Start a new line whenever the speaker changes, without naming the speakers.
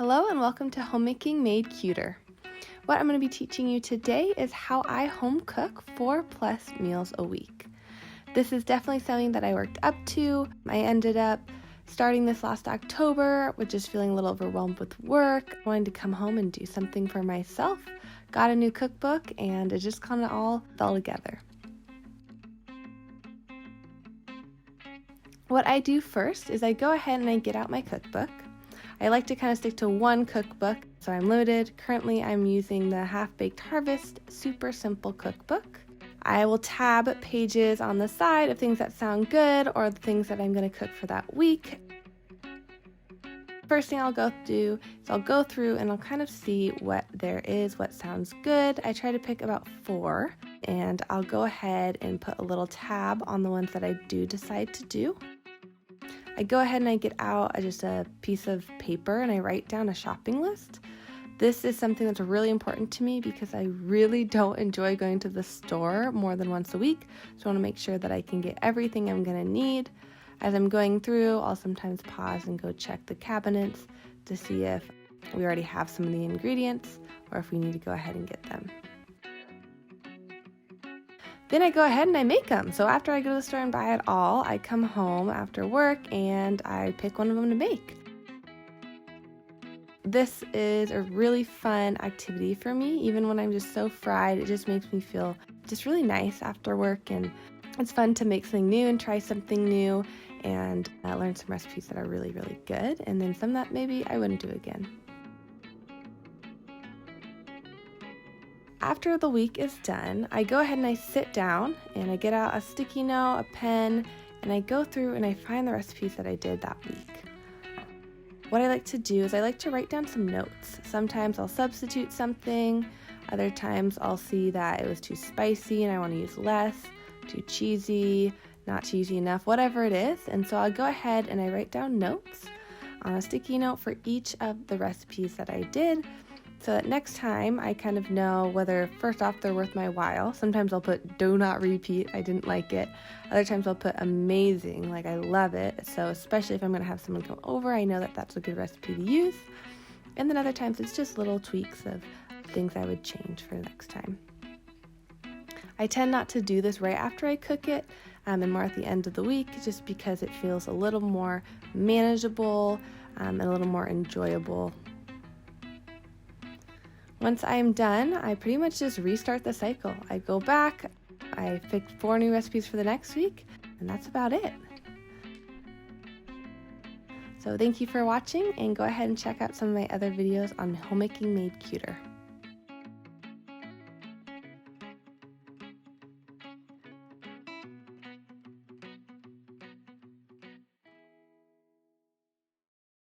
Hello and welcome to Homemaking Made Cuter. What I'm going to be teaching you today is how I home cook 4+ meals a week. This is definitely something that I worked up to. I ended up starting this last October with just feeling a little overwhelmed with work, wanting to come home and do something for myself. Got a new cookbook and it just kind of all fell together. What I do first is I go ahead and I get out my cookbook. I like to kind of stick to one cookbook, so I'm limited. Currently, I'm using the Half-Baked Harvest Super Simple Cookbook. I will tab pages on the side of things that sound good or the things that I'm going to cook for that week. First thing I'll go through and I'll kind of see what there is, what sounds good. I try to pick about 4, and I'll go ahead and put a little tab on the ones that I do decide to do. I go ahead and I get out just a piece of paper and I write down a shopping list. This is something that's really important to me because I really don't enjoy going to the store more than once a week. So I want to make sure that I can get everything I'm going to need. As I'm going through, I'll sometimes pause and go check the cabinets to see if we already have some of the ingredients or if we need to go ahead and get them. Then I go ahead and I make them. So after I go to the store and buy it all, I come home after work and I pick one of them to make. This is a really fun activity for me. Even when I'm just so fried, it just makes me feel just really nice after work, and it's fun to make something new and try something new and learn some recipes that are really, really good, and then some that maybe I wouldn't do again. After the week is done, I go ahead and I sit down and I get out a sticky note, a pen, and I go through and I find the recipes that I did that week. What I like to do is I like to write down some notes. Sometimes I'll substitute something, other times I'll see that it was too spicy and I want to use less, too cheesy, not cheesy enough, whatever it is. And so I'll go ahead and I write down notes on a sticky note for each of the recipes that I did, so that next time I kind of know whether, first off, they're worth my while. Sometimes I'll put do not repeat, I didn't like it. Other times I'll put amazing, like I love it. So especially if I'm going to have someone come over, I know that that's a good recipe to use. And then other times it's just little tweaks of things I would change for next time. I tend not to do this right after I cook it and more at the end of the week, just because it feels a little more manageable and a little more enjoyable. Once I'm done, I pretty much just restart the cycle. I go back, I pick 4 new recipes for the next week, and that's about it. So thank you for watching, and go ahead and check out some of my other videos on Homemaking Made Cuter.